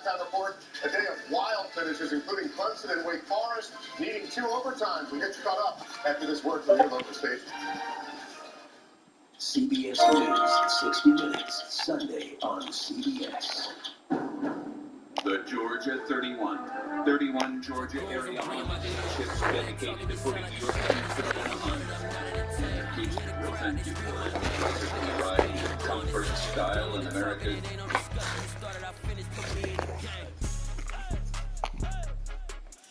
halftime report. A day of wild finishes, including Clemson and Wake Forest, needing 2 overtimes. We'll get you caught up after this word from your local station. CBS News, 60 Minutes, Sunday on CBS. The Georgia 31 Georgia area chips dedicated to putting your team to the hunt. Keeps authentic variety, comfort, style, and America.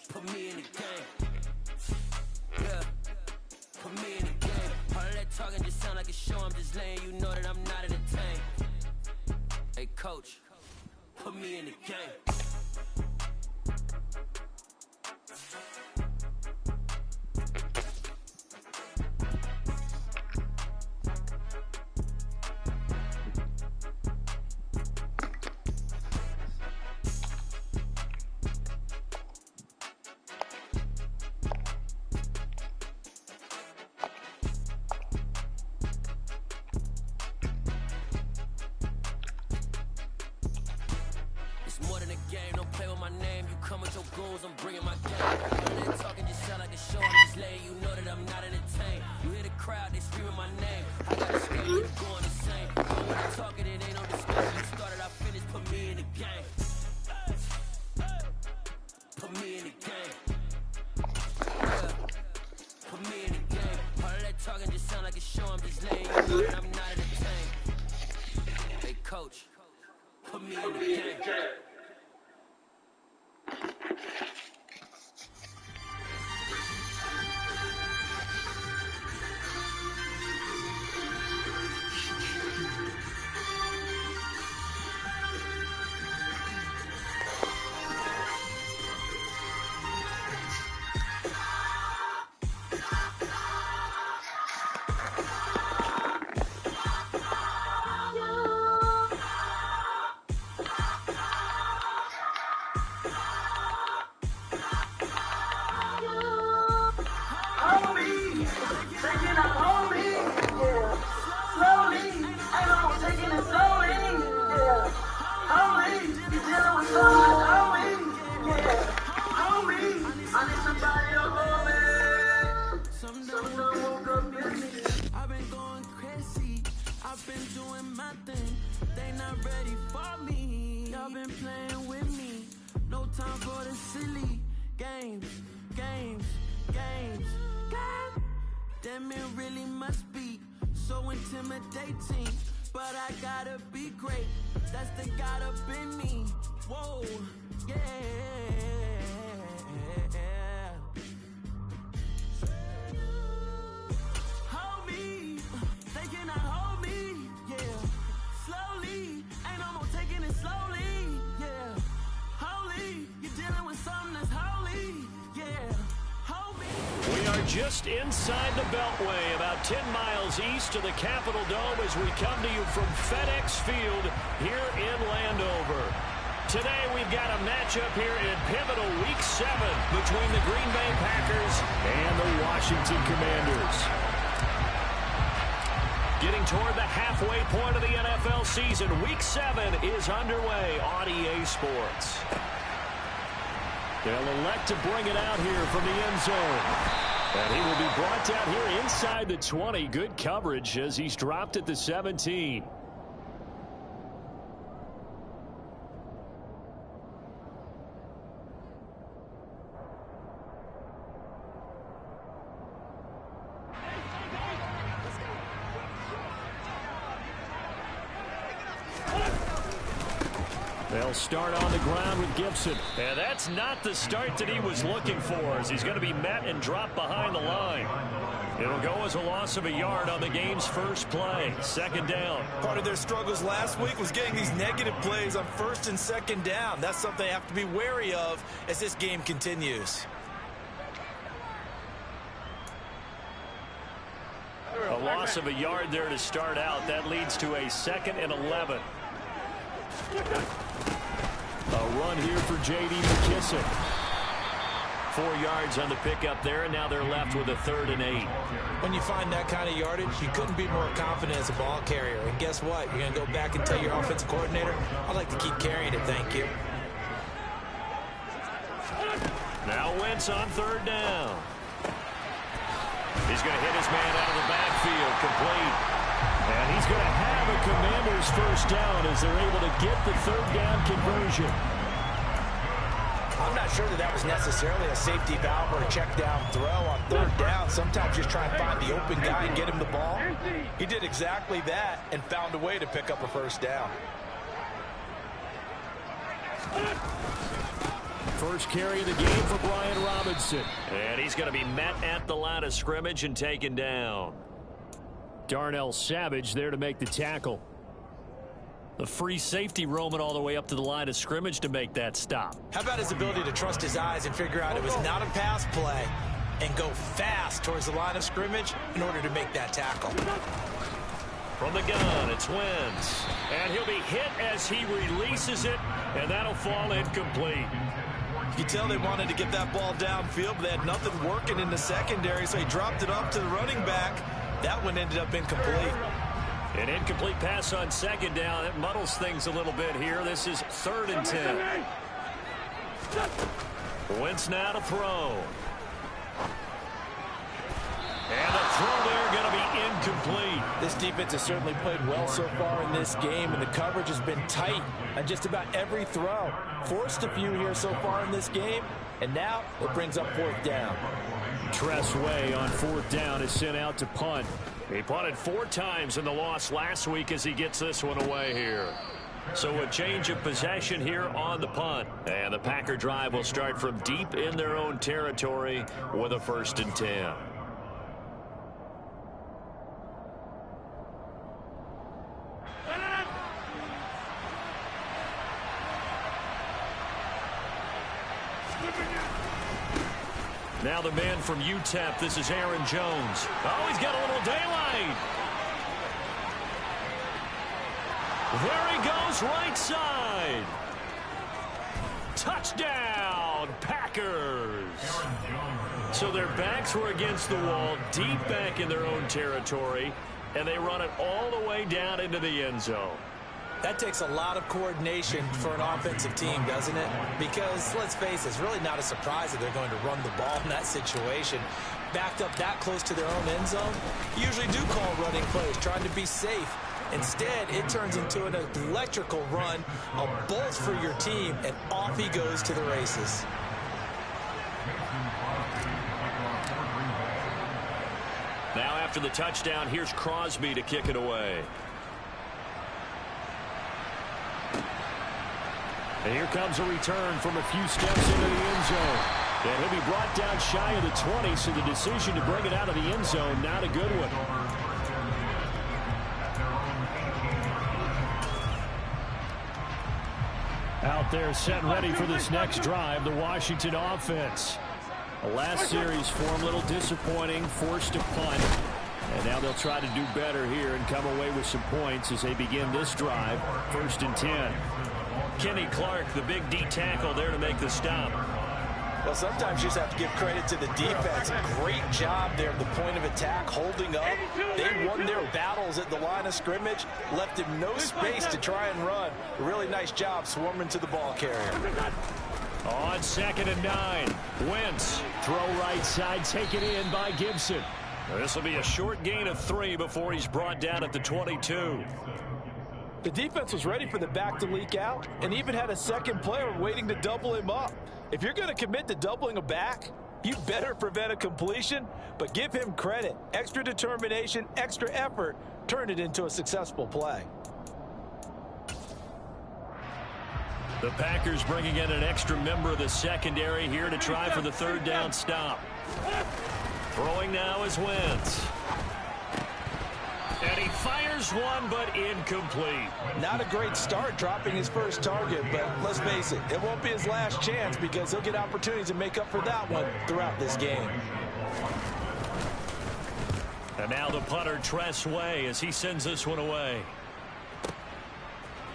Put me in the game. Yeah. Put me in the game. All of that talking just sound like a show. I'm just letting you know that I'm not entertained. Hey, coach, put me in the game. More than a game, don't play with my name. You come with your goons, I'm bringing my game. All that talking just sound like a show. I'm just letting you know that I'm not entertained. You hear the crowd, they screaming my name. I got a scale, you going insane. Don't wanna talk it, it ain't no discussion. You started, I finished, put me in the game. Put me in the game. Yeah. Put me in the game. All of that talking just sound like a show. I'm just letting you know that I'm not entertained. Hey, coach, put me in the game. I've been going crazy, I've been doing my thing. They not ready for me. Y'all been playing with me. No time for the silly games. Damn, it really must be so intimidating. But I gotta be great. That's the God up in me. Whoa, yeah. Hold me, they cannot hold me, yeah. Slowly, ain't no more taking it slowly, yeah. Holy, you're dealing with something that's holy, yeah. Hold me. We are just inside the Beltway, about 10 miles east of the Capitol Dome as we come to you from FedEx Field here in Landover. Today we've got a matchup here in pivotal Week 7 between the Green Bay Packers and the Washington Commanders. Getting toward the halfway point of the NFL season, Week 7 is underway on EA Sports. They'll elect to bring it out here from the end zone. And he will be brought down here inside the 20. Good coverage as he's dropped at the 17. They'll start on the ground with Gibson. And that's not the start that he was looking for, as he's going to be met and dropped behind the line. It'll go as a loss of a yard on the game's first play. Second down. Part of their struggles last week was getting these negative plays on first and second down. That's something they have to be wary of as this game continues. A loss of a yard there to start out. That leads to a 2nd and 11. A run here for J.D. McKissick. 4 yards on the pickup there, and now they're left with a 3rd and 8. When you find that kind of yardage, you couldn't be more confident as a ball carrier. And guess what? You're going to go back and tell your offensive coordinator, I'd like to keep carrying it, thank you. Now Wentz on third down. He's going to hit his man out of the backfield, complete. And he's going to have a Commander's first down as they're able to get the third down conversion. I'm not sure that was necessarily a safety valve or a check down throw on third down. Sometimes just try and find the open guy and get him the ball. He did exactly that and found a way to pick up a first down. First carry of the game for Brian Robinson. And he's going to be met at the line of scrimmage and taken down. Darnell Savage there to make the tackle. The free safety roaming all the way up to the line of scrimmage to make that stop. How about his ability to trust his eyes and figure out it was not a pass play and go fast towards the line of scrimmage in order to make that tackle. From the gun, it's Wentz. And he'll be hit as he releases it, and that'll fall incomplete. You can tell they wanted to get that ball downfield, but they had nothing working in the secondary, so he dropped it off to the running back. That one ended up incomplete. An incomplete pass on second down. It muddles things a little bit here. This is 3rd and 10. Wentz now to throw. And the throw there going to be incomplete. This defense has certainly played well so far in this game, and the coverage has been tight on just about every throw. Forced a few here so far in this game, and now it brings up 4th down. Tressway on 4th down is sent out to punt. He punted 4 times in the loss last week as he gets this one away here. So a change of possession here on the punt. And the Packer drive will start from deep in their own territory with a 1st and 10. Now the man from UTEP, this is Aaron Jones. Oh, he's got a little daylight. There he goes, right side. Touchdown, Packers. So their backs were against the wall, deep back in their own territory, and they run it all the way down into the end zone. That takes a lot of coordination for an offensive team, doesn't it? Because, let's face it, it's really not a surprise that they're going to run the ball in that situation. Backed up that close to their own end zone, you usually do call running plays, trying to be safe. Instead, it turns into an electrical run, a bolt for your team, and off he goes to the races. Now after the touchdown, here's Crosby to kick it away. And here comes a return from a few steps into the end zone. And he'll be brought down shy of the 20, so the decision to bring it out of the end zone, not a good one. Out there set and ready for this next drive, the Washington offense. The last series for them, a little disappointing, forced to punt. And now they'll try to do better here and come away with some points as they begin this drive, 1st and 10. Kenny Clark, the big D tackle there to make the stop. Well, sometimes you just have to give credit to the defense. Great job there at the point of attack, holding up. They won their battles at the line of scrimmage, left him no space to try and run. A really nice job swarming to the ball carrier. On 2nd and 9, Wentz, throw right side, taken in by Gibson. This will be a short gain of 3 before he's brought down at the 22. The defense was ready for the back to leak out and even had a second player waiting to double him up. If you're going to commit to doubling a back, you better prevent a completion, but give him credit. Extra determination, extra effort, turn it into a successful play. The Packers bringing in an extra member of the secondary here to try for the 3rd down stop. Throwing now is Wentz. And he fires one, but incomplete. Not a great start dropping his first target, but let's face it, it won't be his last chance because he'll get opportunities to make up for that one throughout this game. And now the punter, Tressway, as he sends this one away.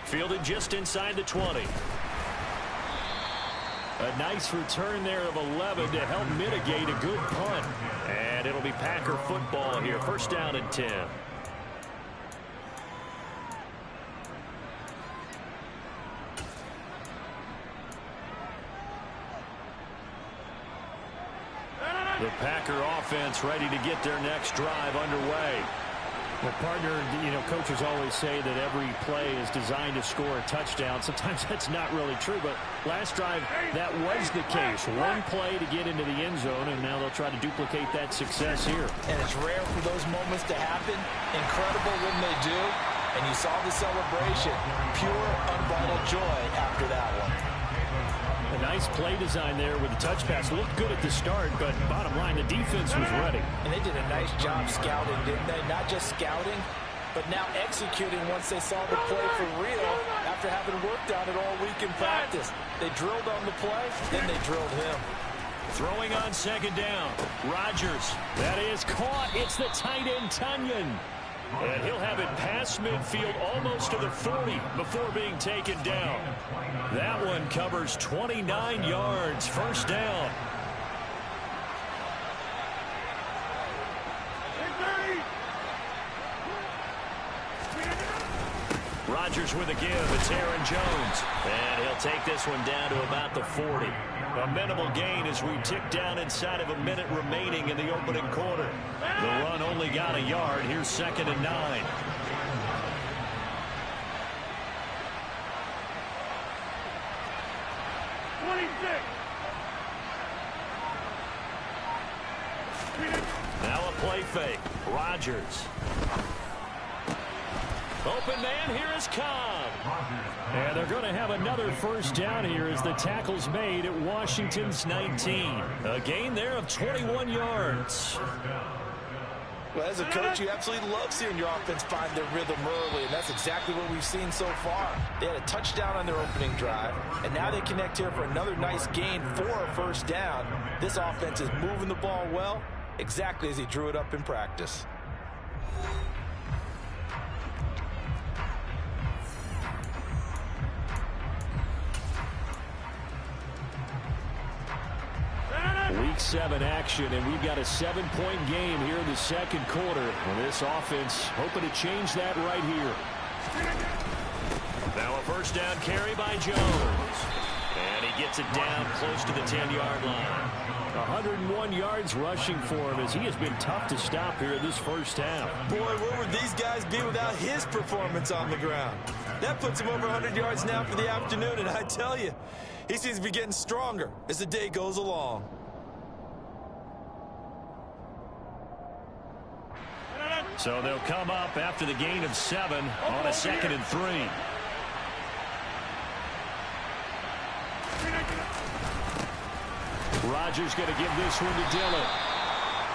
Fielded just inside the 20. A nice return there of 11 to help mitigate a good punt. And it'll be Packer football here. 1st down and 10. The Packer offense ready to get their next drive underway. Well, partner, coaches always say that every play is designed to score a touchdown. Sometimes that's not really true, but last drive, that was the case. One play to get into the end zone, and now they'll try to duplicate that success here. And it's rare for those moments to happen. Incredible when they do. And you saw the celebration. Pure, unbridled joy after that one. A nice play design there with the touch pass. Looked good at the start, but bottom line, the defense was ready. And they did a nice job scouting, didn't they? Not just scouting, but now executing once they saw the play for real after having worked on it all week in practice. They drilled on the play, then they drilled him. Throwing on second down. Rodgers. That is caught. It's the tight end, Tunyon. And he'll have it past midfield almost to the 40 before being taken down. That one covers 29 yards. First down. Rodgers with a give. It's Aaron Jones. And he'll take this one down to about the 40. A minimal gain as we tick down inside of a minute remaining in the opening quarter. The run only got a yard. Here's 2nd and 9. Now a play fake. Rodgers. Open man, here is Cobb. And they're going to have another first down here as the tackle's made at Washington's 19. A gain there of 21 yards. Well, as a coach, you absolutely love seeing your offense find their rhythm early, and that's exactly what we've seen so far. They had a touchdown on their opening drive, and now they connect here for another nice gain for a first down. This offense is moving the ball well, exactly as he drew it up in practice. Week 7 action, and we've got a 7-point game here in the second quarter. And this offense hoping to change that right here. Now a first down carry by Jones. And he gets it down close to the 10-yard line. 101 yards rushing for him as he has been tough to stop here in this first half. Boy, where would these guys be without his performance on the ground? That puts him over 100 yards now for the afternoon, and I tell you, he seems to be getting stronger as the day goes along. So they'll come up after the gain of 7 on a 2nd and 3. Rodgers going to give this one to Dillon.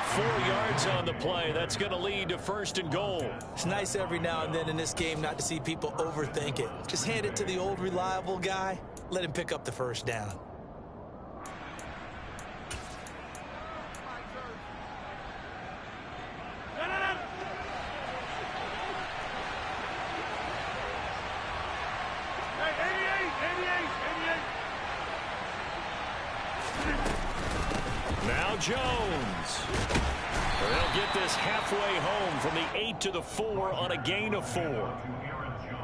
4 yards on the play. That's going to lead to 1st and goal. It's nice every now and then in this game not to see people overthink it. Just hand it to the old reliable guy. Let him pick up the first down. Now Jones. They'll get this halfway home from the 8 to the 4 on a gain of 4.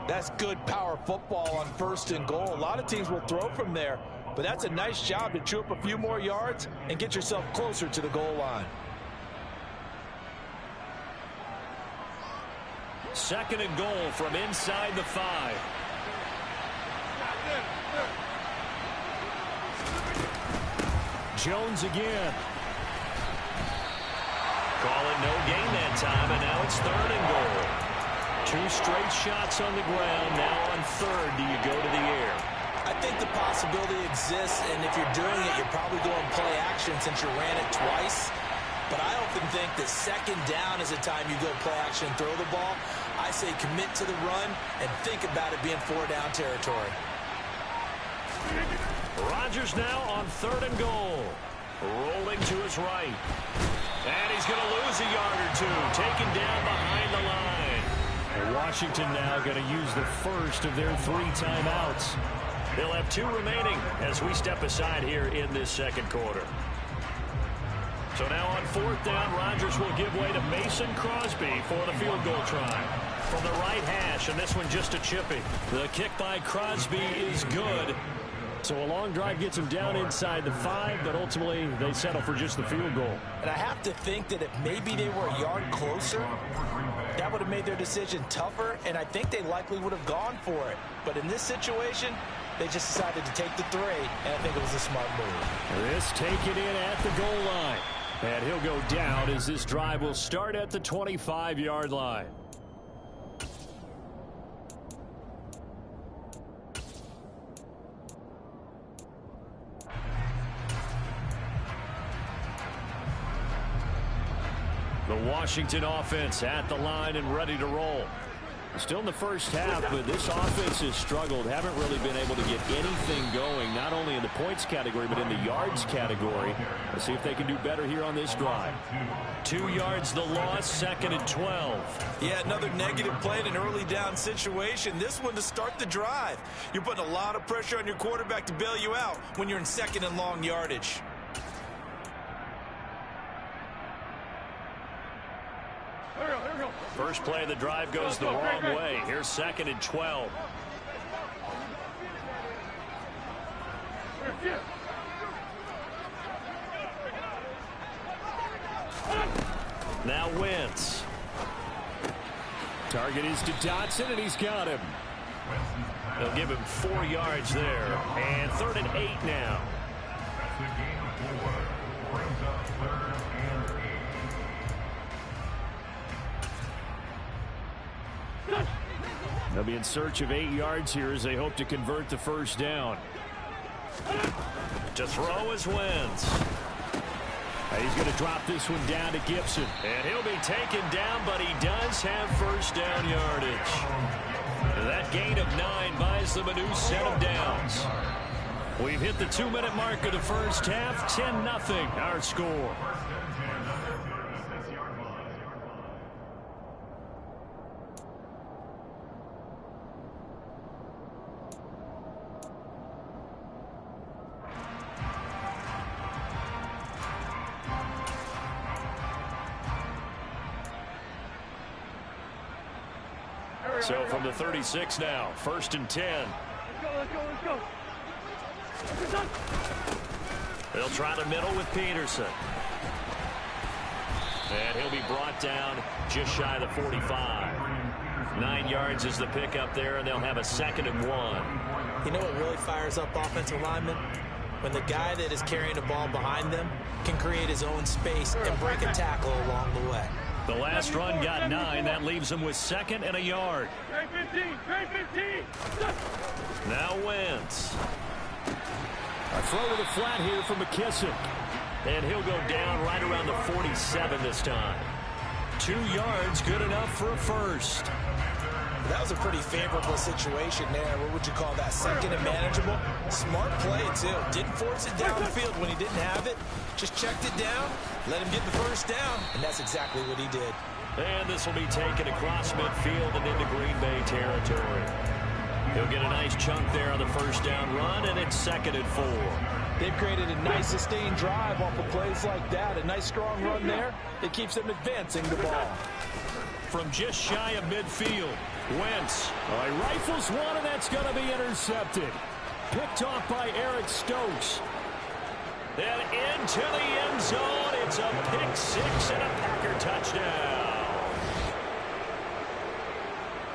That's good power football on 1st and goal. A lot of teams will throw from there, but that's a nice job to chew up a few more yards and get yourself closer to the goal line. 2nd and goal from inside the 5. Jones again. Calling no gain that time, and now it's 3rd and goal. 2 straight shots on the ground. Now on 3rd, do you go to the air? I think the possibility exists, and if you're doing it, you're probably going play action since you ran it twice. But I often think that 2nd down is the time you go play action and throw the ball. I say commit to the run and think about it being 4-down territory. Rodgers now on 3rd and goal. Rolling to his right. And he's going to lose a yard or 2. Taken down behind the line. And Washington now going to use the first of their 3 timeouts. They'll have 2 remaining as we step aside here in this second quarter. So now on 4th down, Rodgers will give way to Mason Crosby for the field goal try. From the right hash, and this one just a chippy. The kick by Crosby is good. So a long drive gets them down inside the 5, but ultimately they settle for just the field goal. And I have to think that if maybe they were a yard closer, that would have made their decision tougher, and I think they likely would have gone for it. But in this situation, they just decided to take the 3, and I think it was a smart move. This taken in at the goal line. And he'll go down as this drive will start at the 25-yard line. The Washington offense at the line and ready to roll. Still in the first half, but this offense has struggled. Haven't really been able to get anything going, not only in the points category, but in the yards category. Let's see if they can do better here on this drive. 2 yards the loss, 2nd and 12. Yeah, another negative play in an early down situation. This one to start the drive. You're putting a lot of pressure on your quarterback to bail you out when you're in 2nd and long yardage. First play of the drive goes the wrong way. Here's 2nd and 12. Now Wentz. Target is to Dotson, and he's got him. They'll give him 4 yards there. And 3rd and 8 now. They'll be in search of 8 yards here as they hope to convert the first down. To throw is Wentz. He's going to drop this one down to Gibson. And he'll be taken down, but he does have first down yardage. That gain of 9 buys them a new set of downs. We've hit the 2-minute mark of the first half. 10-0 our score. So from the 36 now, 1st and 10. Let's go. They'll try the middle with Peterson. And he'll be brought down just shy of the 45. 9 yards is the pickup there, and they'll have a 2nd and 1. You know what really fires up offensive linemen? When the guy that is carrying the ball behind them can create his own space and break a tackle along the way. The last run got 9. That leaves them with 2nd and a yard. Now Wentz. A throw to the flat here from McKissick. And he'll go down right around the 47 this time. 2 yards, good enough for a first. That was a pretty favorable situation there. What would you call that? 2nd and manageable? Smart play, too. Didn't force it downfield when he didn't have it. Just checked it down, let him get the first down, and that's exactly what he did. And this will be taken across midfield and into Green Bay territory. He'll get a nice chunk there on the first down run, and it's 2nd and 4. They've created a nice sustained drive off of plays like that. A nice strong run there that keeps them advancing the ball. From just shy of midfield, Wentz rifles one, and that's going to be intercepted. Picked off by Eric Stokes. Then into the end zone. It's a pick 6 and a Packer touchdown.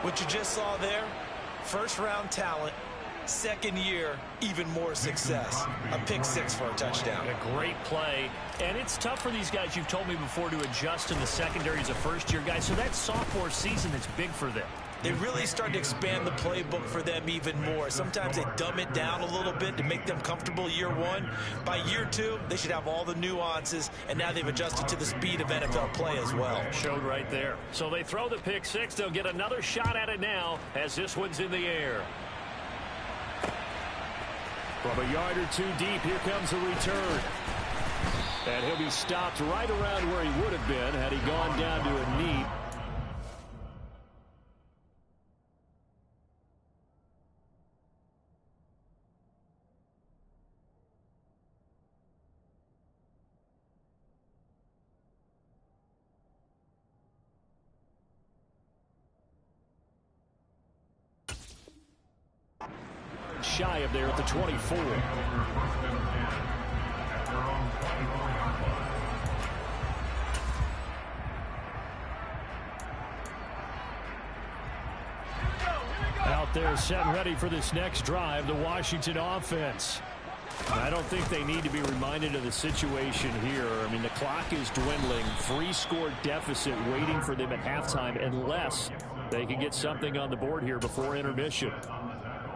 What you just saw there, first-round talent, 2nd year, even more success. A pick 6 for a touchdown. A great play. And it's tough for these guys, you've told me before, to adjust in the secondary as a first-year guy. So that sophomore season is big for them. They really start to expand the playbook for them even more. Sometimes they dumb it down a little bit to make them comfortable year 1. By year 2, they should have all the nuances, and now they've adjusted to the speed of NFL play as well. Showed right there. So they throw the pick 6. They'll get another shot at it now as this one's in the air. From a yard or 2 deep, here comes the return. And he'll be stopped right around where he would have been had he gone down to a knee. yards shy of there at the 24. Out there set and ready for this next drive, the Washington offense. I don't think they need to be reminded of the situation here. I mean, the clock is dwindling. 3-score deficit waiting for them at halftime unless they can get something on the board here before intermission.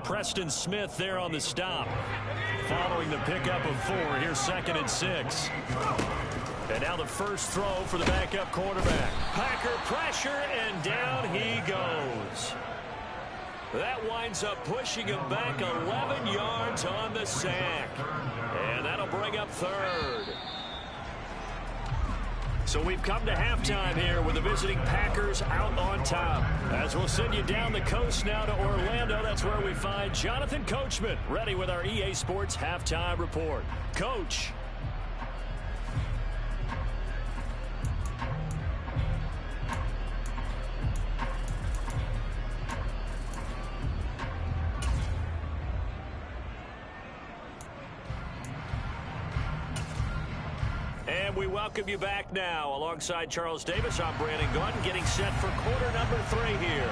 Preston Smith there on the stop. Following the pickup of 4, here's 2nd and 6. And now the first throw for the backup quarterback. Packer pressure, and down he goes. That winds up pushing him back 11 yards on the sack. And that'll bring up 3rd. So we've come to halftime here with the visiting Packers out on top. As we'll send you down the coast now to Orlando, that's where we find Jonathan Coachman ready with our EA Sports halftime report. Coach. And we welcome you back now. Alongside Charles Davis, I'm Brandon Gunn, getting set for quarter number 3 here.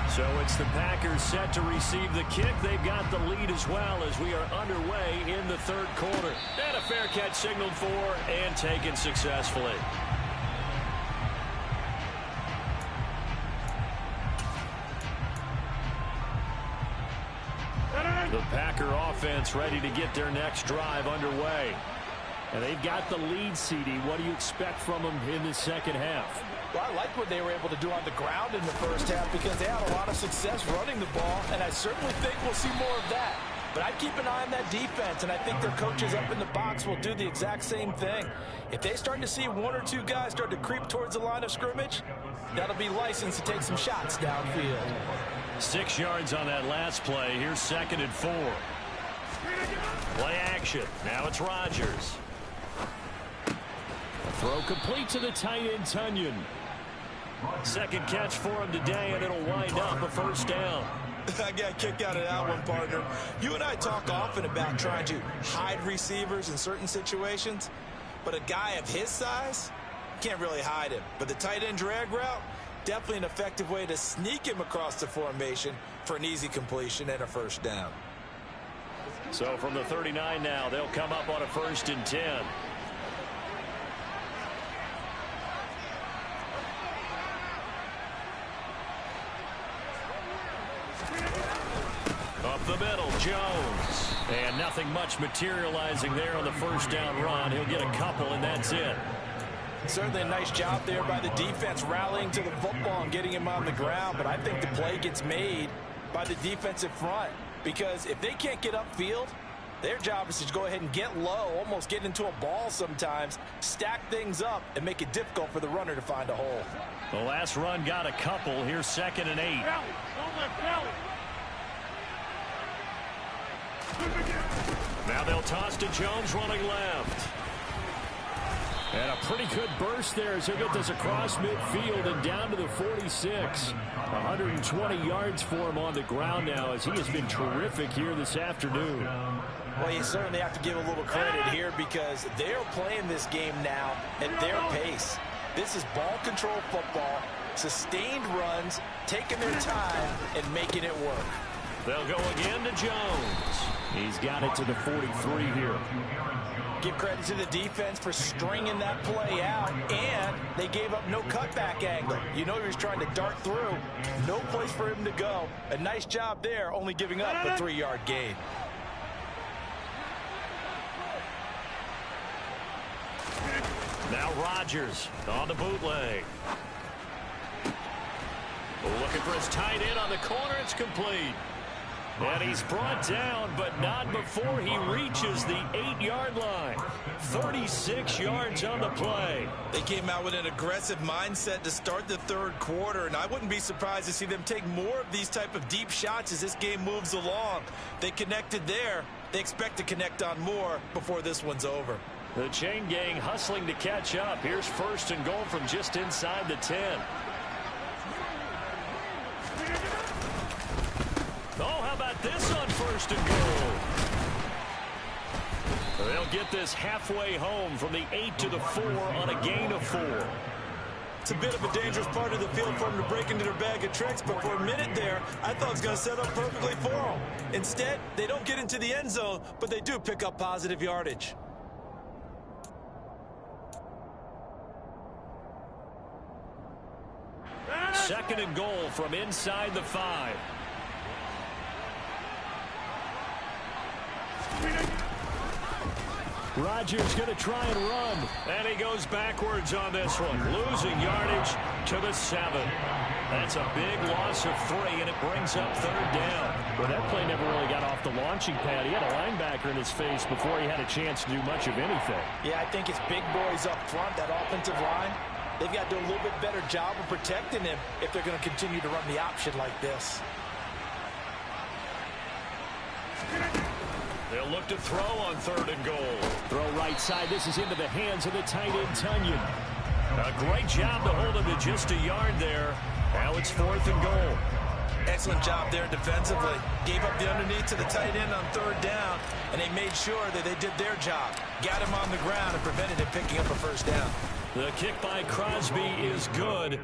So it's the Packers set to receive the kick. They've got the lead as well as we are underway in the 3rd quarter. And a fair catch signaled for and taken successfully. The Packer offense ready to get their next drive underway. And they've got the lead, CD. What do you expect from them in the second half? Well, I like what they were able to do on the ground in the first half because they had a lot of success running the ball, and I certainly think we'll see more of that. But I'd keep an eye on that defense, and I think their coaches up in the box will do the exact same thing. If they start to see 1 or 2 guys start to creep towards the line of scrimmage, that'll be licensed to take some shots downfield. 6 yards on that last play. Here's 2nd and 4. Play action. Now it's Rodgers. Throw complete to the tight end, Tunyon. 2nd catch for him today, and it'll wind up a 1st down. I got a kick out of that one, partner. You and I talk often about trying to hide receivers in certain situations, but a guy of his size can't really hide him. But the tight end drag route, definitely an effective way to sneak him across the formation for an easy completion and a 1st down. So from the 39 now, they'll come up on a 1st and 10. Up the middle, Jones. And nothing much materializing there on the 1st down run. He'll get a couple, and that's it. Certainly a nice job there by the defense rallying to the football and getting him on the ground. But I think the play gets made by the defensive front because if they can't get upfield, their job is to go ahead and get low, almost get into a ball sometimes, stack things up, and make it difficult for the runner to find a hole. The last run got a couple. Here's 2nd and 8. Now they'll toss to Jones running left. And a pretty good burst there as he'll get this across midfield and down to the 46. 120 yards for him on the ground now as he has been terrific here this afternoon. Well, you certainly have to give a little credit here because they're playing this game now at their pace. This is ball control football, sustained runs, taking their time and making it work. They'll go again to Jones. He's got it to the 43 here. Give credit to the defense for stringing that play out, and they gave up no cutback angle. You know he was trying to dart through. No place for him to go. A nice job there, only giving up a 3-yard gain. Now Rodgers on the bootleg. Looking for his tight end on the corner. It's complete. And he's brought down, but not before he reaches the 8-yard line. 36 yards on the play. They came out with an aggressive mindset to start the 3rd quarter, and I wouldn't be surprised to see them take more of these type of deep shots as this game moves along. They connected there. They expect to connect on more before this one's over. The chain gang hustling to catch up. Here's 1st and goal from just inside the 10. Oh, how about this on 1st first and goal. They'll get this halfway home from the 8 to the 4 on a gain of 4. It's a bit of a dangerous part of the field for them to break into their bag of tricks, but for a minute there, I thought it was going to set up perfectly for them. Instead, they don't get into the end zone, but they do pick up positive yardage. Second and goal from inside the 5. Rodgers going to try and run. And he goes backwards on this one. Losing yardage to the 7. That's a big loss of 3, and it brings up third down. Well, that play never really got off the launching pad. He had a linebacker in his face before he had a chance to do much of anything. Yeah, I think it's big boys up front, that offensive line. They've got to do a little bit better job of protecting him if they're going to continue to run the option like this. They'll look to throw on third and goal. Throw right side. This is into the hands of the tight end, Tunyon. A great job to hold him to just a yard there. Now it's fourth and goal. Excellent job there defensively. Gave up the underneath to the tight end on third down, and they made sure that they did their job. Got him on the ground and prevented him picking up a first down. The kick by Crosby is good.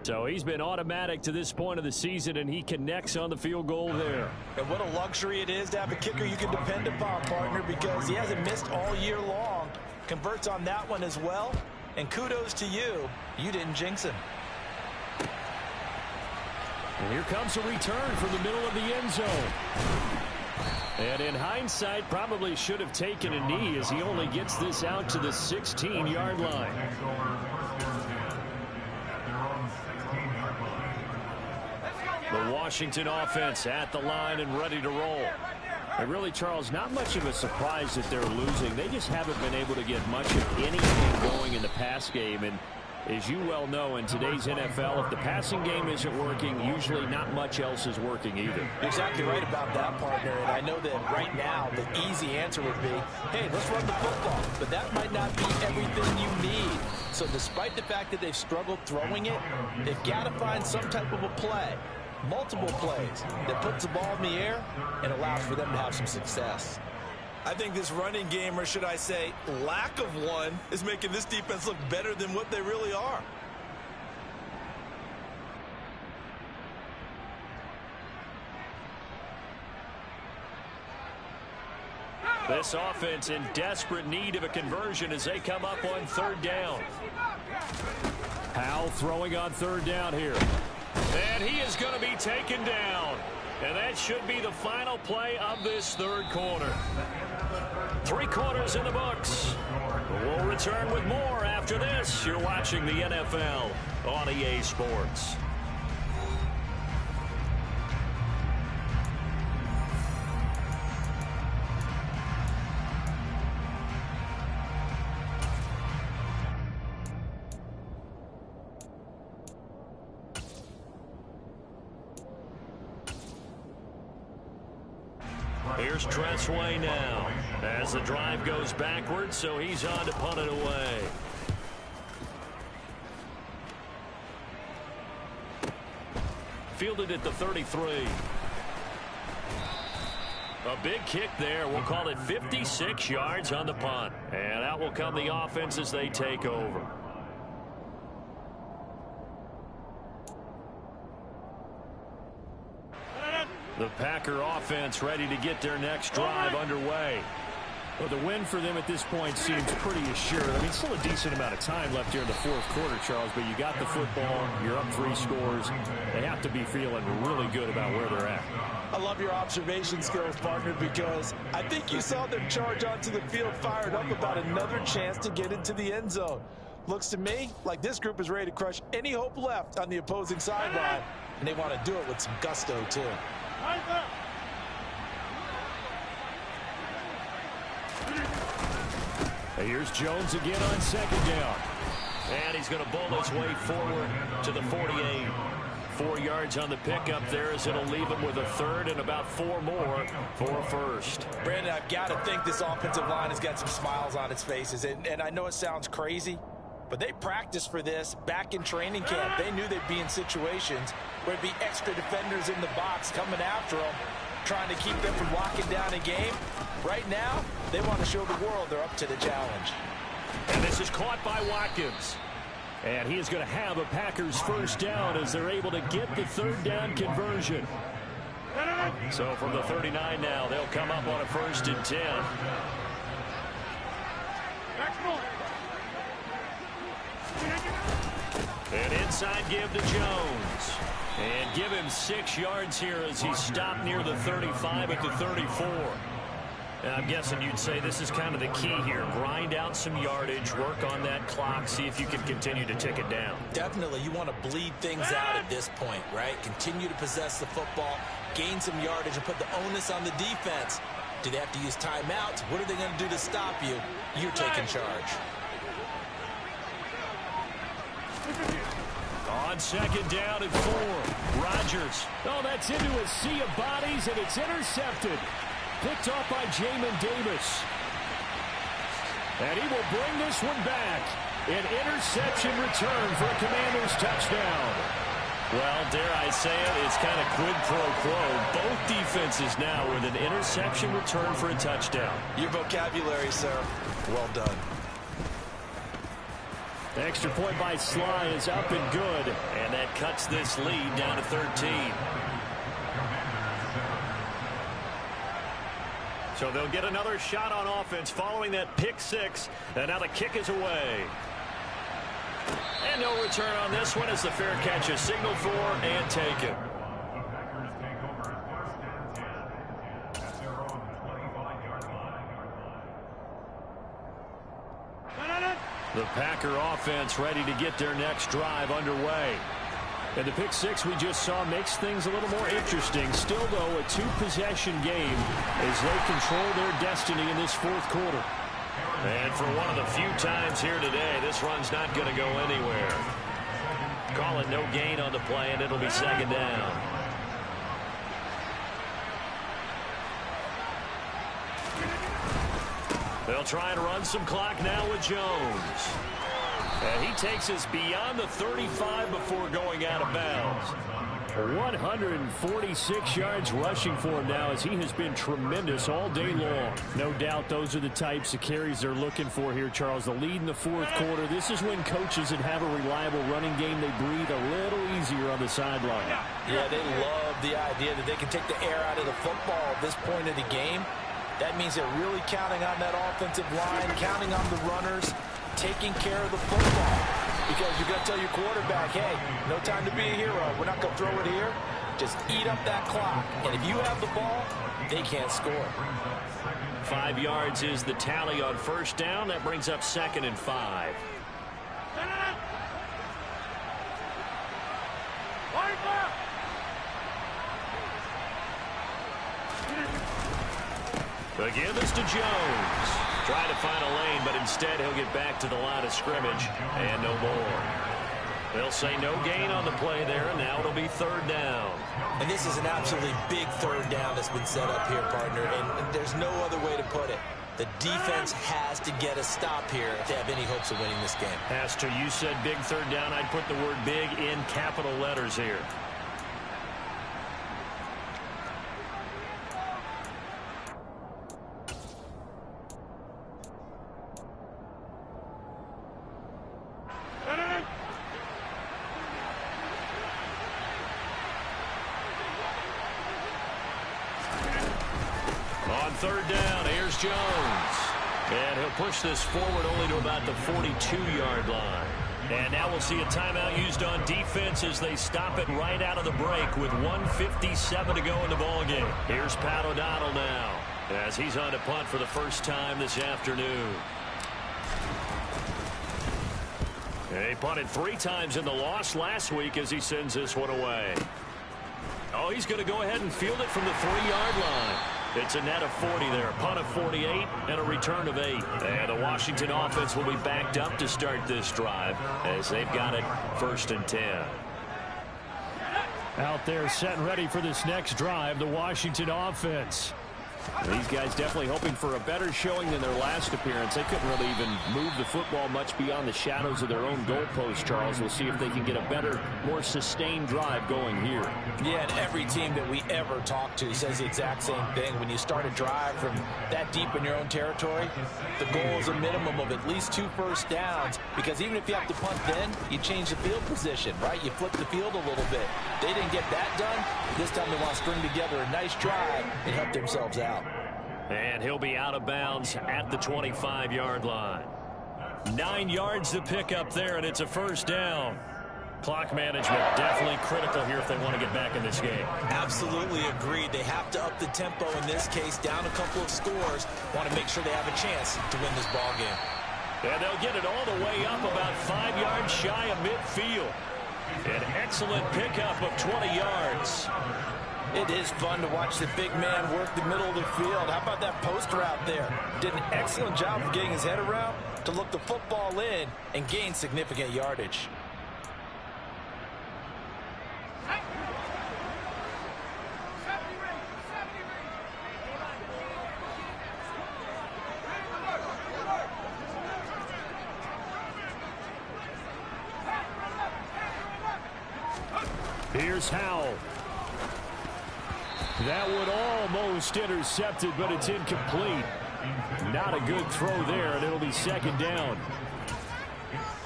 So he's been automatic to this point of the season, and he connects on the field goal there. And what a luxury it is to have a kicker you can depend upon, partner, because he hasn't missed all year long. Converts on that one as well. And kudos to you. You didn't jinx him. And here comes a return from the middle of the end zone. And in hindsight, probably should have taken a knee as he only gets this out to the 16-yard line. The Washington offense at the line and ready to roll. And really, Charles, not much of a surprise that they're losing. They just haven't been able to get much of anything going in the pass game. And as you well know, in today's NFL, if the passing game isn't working, usually not much else is working either. You're exactly right about that, partner. And I know that right now the easy answer would be, hey, let's run the football. But that might not be everything you need. So despite the fact that they've struggled throwing it, they've got to find some type of a play. Multiple plays that puts the ball in the air and allows for them to have some success. I think this running game, or should I say lack of one, is making this defense look better than what they really are. This offense in desperate need of a conversion as they come up on third down. Powell throwing on third down here. And he is going to be taken down. And that should be the final play of this third quarter. 3 quarters in the books. We'll return with more after this. You're watching the NFL on EA Sports. Here's Tressway now as the drive goes backwards, so he's on to punt it away. Fielded at the 33. A big kick there. We'll call it 56 yards on the punt. And out will come the offense as they take over. The Packer offense ready to get their next drive underway. Well, the win for them at this point seems pretty assured. I mean, still a decent amount of time left here in the fourth quarter, Charles, but you got the football, you're up 3 scores. They have to be feeling really good about where they're at. I love your observation skills, partner, because I think you saw them charge onto the field fired up about another chance to get into the end zone. Looks to me like this group is ready to crush any hope left on the opposing sideline, and they want to do it with some gusto, too. Here's Jones again on second down. And he's going to bowl his way forward to the 48. 4 yards on the pickup there as it'll leave him with a third and about 4 more for a first. Brandon, I've got to think this offensive line has got some smiles on its faces. And I know it sounds crazy, but they practiced for this back in training camp. They knew they'd be in situations where it'd be extra defenders in the box coming after them. trying to keep them from locking down a game. Right now, they want to show the world they're up to the challenge. And this is caught by Watkins. And he is going to have a Packers first down as they're able to get the third down conversion. So from the 39 now, they'll come up on a 1st and 10. An inside give to Jones. And give him 6 yards here as he's stopped near the 35 at the 34. And I'm guessing you'd say this is kind of the key here. Grind out some yardage, work on that clock, see if you can continue to tick it down. Definitely, you want to bleed things out at this point, right? Continue to possess the football, gain some yardage, and put the onus on the defense. Do they have to use timeouts? What are they going to do to stop you? You're taking charge. On 2nd down and 4. Rodgers. Oh, that's into a sea of bodies, and it's intercepted. Picked off by Jamin Davis. And he will bring this one back. An interception return for a Commanders touchdown. Well, dare I say it, it's kind of quid pro quo. Both defenses now with an interception return for a touchdown. Your vocabulary, sir. Well done. The extra point by Sly is up and good. And that cuts this lead down to 13. So they'll get another shot on offense following that pick 6. And now the kick is away. And no return on this one as the fair catch is signaled for and taken. The Packer offense ready to get their next drive underway. And the pick 6 we just saw makes things a little more interesting. Still, though, a 2-possession game as they control their destiny in this 4th quarter. And for one of the few times here today, this run's not going to go anywhere. Call it no gain on the play, and it'll be 2nd down. They'll try and run some clock now with Jones. And he takes us beyond the 35 before going out of bounds. 146 yards rushing for him now as he has been tremendous all day long. No doubt those are the types of carries they're looking for here, Charles. The lead in the 4th quarter. This is when coaches that have a reliable running game, they breathe a little easier on the sideline. Yeah, they love the idea that they can take the air out of the football at this point of the game. That means they're really counting on that offensive line, counting on the runners, taking care of the football. Because you're going to tell your quarterback, hey, no time to be a hero. We're not going to throw it here. Just eat up that clock. And if you have the ball, they can't score. 5 yards is the tally on 1st down. That brings up 2nd and 5. The give is to Jones. Trying to find a lane, but instead he'll get back to the line of scrimmage and no more. They'll say no gain on the play there, and now it'll be 3rd down. And this is an absolutely big 3rd down that's been set up here, partner, and there's no other way to put it. The defense has to get a stop here if they have any hopes of winning this game. As to you said big 3rd down, I'd put the word big in capital letters here. On 3rd down, here's Jones. And he'll push this forward only to about the 42-yard line. And now we'll see a timeout used on defense as they stop it right out of the break with 1:57 to go in the ballgame. Here's Pat O'Donnell now as he's on to punt for the first time this afternoon. And he punted 3 times in the loss last week as he sends this one away. Oh, he's going to go ahead and field it from the 3-yard line. It's a net of 40 there, a punt of 48, and a return of 8. And the Washington offense will be backed up to start this drive as they've got it 1st and 10. Out there set and ready for this next drive, the Washington offense. These guys definitely hoping for a better showing than their last appearance. They couldn't really even move the football much beyond the shadows of their own goalpost, Charles. We'll see if they can get a better, more sustained drive going here. Yeah, and every team that we ever talk to says the exact same thing. When you start a drive from that deep in your own territory, the goal is a minimum of at least 2 first downs, because even if you have to punt then, you change the field position, right? You flip the field a little bit. They didn't get that done. This time they want to string together a nice drive and help themselves out. And he'll be out of bounds at the 25-yard line. 9 yards to pick up there, and it's a first down. Clock management definitely critical here if they want to get back in this game. Absolutely agreed. They have to up the tempo in this case, down a couple of scores. Want to make sure they have a chance to win this ball game. And they'll get it all the way up about 5 yards shy of midfield. An excellent pickup of 20 yards. It is fun to watch the big man work the middle of the field. How about that post route there? Did an excellent job of getting his head around to look the football in and gain significant yardage. Here's Howell. That one almost intercepted, but it's incomplete. Not a good throw there, and it'll be second down.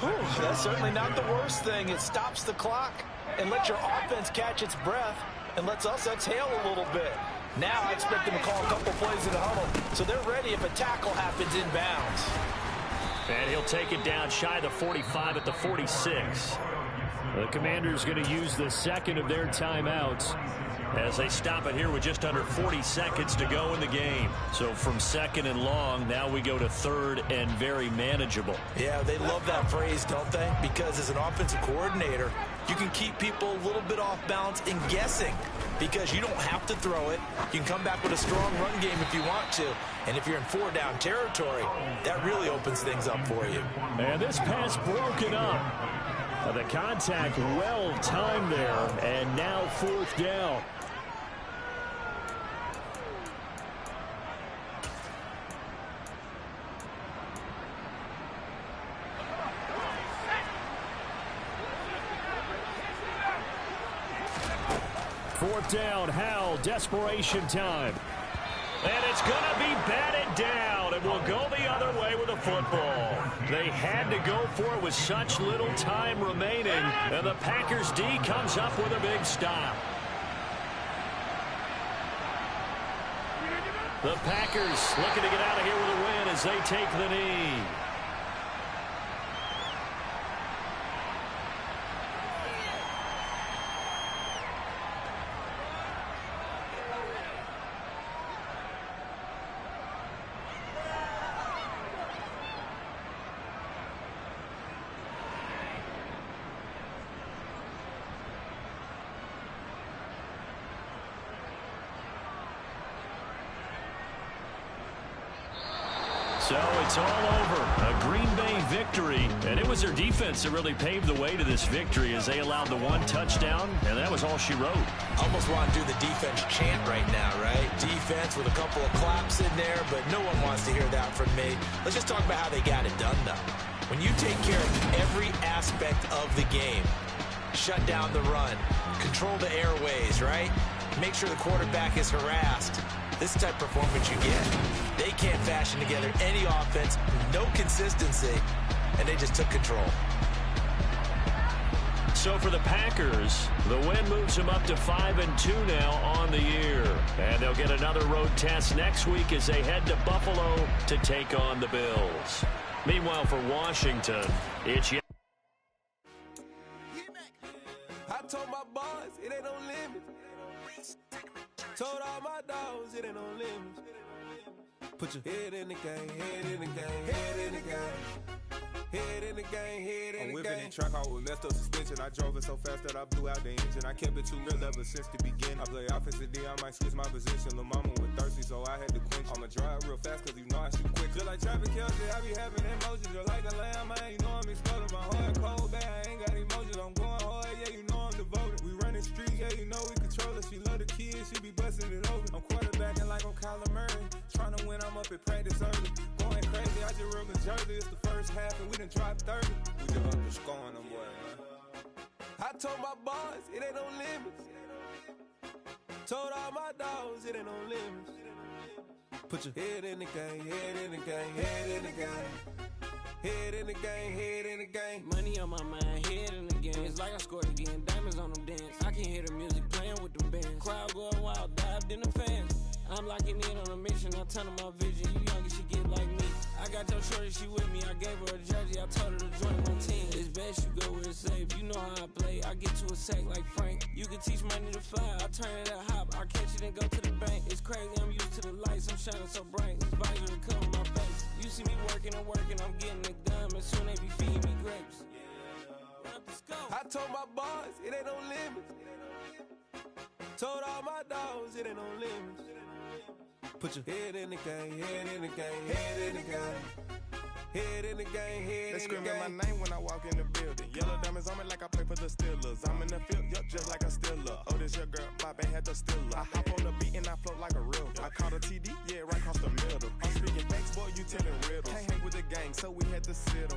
Whew, that's certainly not the worst thing. It stops the clock and lets your offense catch its breath and lets us exhale a little bit. Now I expect them to call a couple plays in the huddle, so they're ready if a tackle happens inbounds. And he'll take it down shy of the 45 at the 46. The Commanders going to use the second of their timeouts as they stop it here with just under 40 seconds to go in the game. So from second and long, now we go to third and very manageable. Yeah, they love that phrase, don't they? Because as an offensive coordinator, you can keep people a little bit off balance and guessing, because you don't have to throw it. You can come back with a strong run game if you want to. And if you're in 4-down territory, that really opens things up for you. And this pass broken up. The contact well timed there, and now fourth down. Fourth down, Howell, desperation time. And it's going to be batted down, and we'll go the other way with the football. They had to go for it with such little time remaining, and the Packers D comes up with a big stop. The Packers looking to get out of here with a win as they take the knee. So it's all over. A Green Bay victory. And it was their defense that really paved the way to this victory as they allowed the 1 touchdown, and that was all she wrote. Almost want to do the defense chant right now, right? Defense with a couple of claps in there, but no one wants to hear that from me. Let's just talk about how they got it done, though. When you take care of every aspect of the game, shut down the run, control the airways, right? Make sure the quarterback is harassed. This is the type of performance you get. They can't fashion together any offense, no consistency, and they just took control. So for the Packers, the win moves them up to 5-2 now on the year. And they'll get another road test next week as they head to Buffalo to take on the Bills. Meanwhile, for Washington, it's yet. I told my boys it ain't no limit. Told all my dogs it ain't no limit. Put your head in the game, head in the game, head in the game. Head in the game, head in the game. I'm whipping and track out with messed up suspension. I drove it so fast that I blew out the engine. I kept it too real ever since the beginning. I play offensive D, I might switch my position. Lil' mama was thirsty, so I had to quench. I'ma drive real fast, cause you know I shoot quick. Just like traffic Kelsey, I be having emotions. Just like a lamb, man, you know I'm exploding. My heart cold, bad, I ain't got emotions. I'm going hard, yeah, you know I'm devoted. We running streets, yeah, you know we control it. She love the kids, she be busting it open. I'm quarterbacking like I'm Kyler Murray. practice early. Going crazy, I just rolled the jersey. It's the first half and we done dropped 30. We just underscoring them, boy, man. I told my boys, it ain't no limits. Told all my dogs, it ain't no limits. Put your head in the game, head in the game, head in the game. Head in the game, head in the game. Money on my mind, head in the game. It's like I scored again, diamonds on them dance. I can hear the music playing with them bands. Crowd going wild, dived in the fans. I'm locking in on a mission, I turn on my vision. You young, she get like me. I got your shorty, she with me. I gave her a jersey, I told her to join my team. It's best you go where it's safe. You know how I play, I get to a sack like Frank. You can teach money to fly, I turn it up hop. I catch it and go to the bank. It's crazy, I'm used to the lights, I'm shining so bright. This visor to cover my face. You see me working and working, I'm getting it done. And soon they be feeding me grapes. I told my boys, it ain't no limits. Told all my dogs, it ain't no limits. Put your head in the game, head in the game, head in the game. Head in the game, head in the game. They screaming my name when I walk in the building. Yellow diamonds on me like I play for the Steelers. I'm in the field, yup, just like a Steeler. Oh, this your girl, my band had the Steeler. I hop on the beat and I float like a river. I caught a TD, yeah, right across the middle. I'm speaking facts, boy, you telling riddles. Can't hang with the gang, so we had to sit 'em.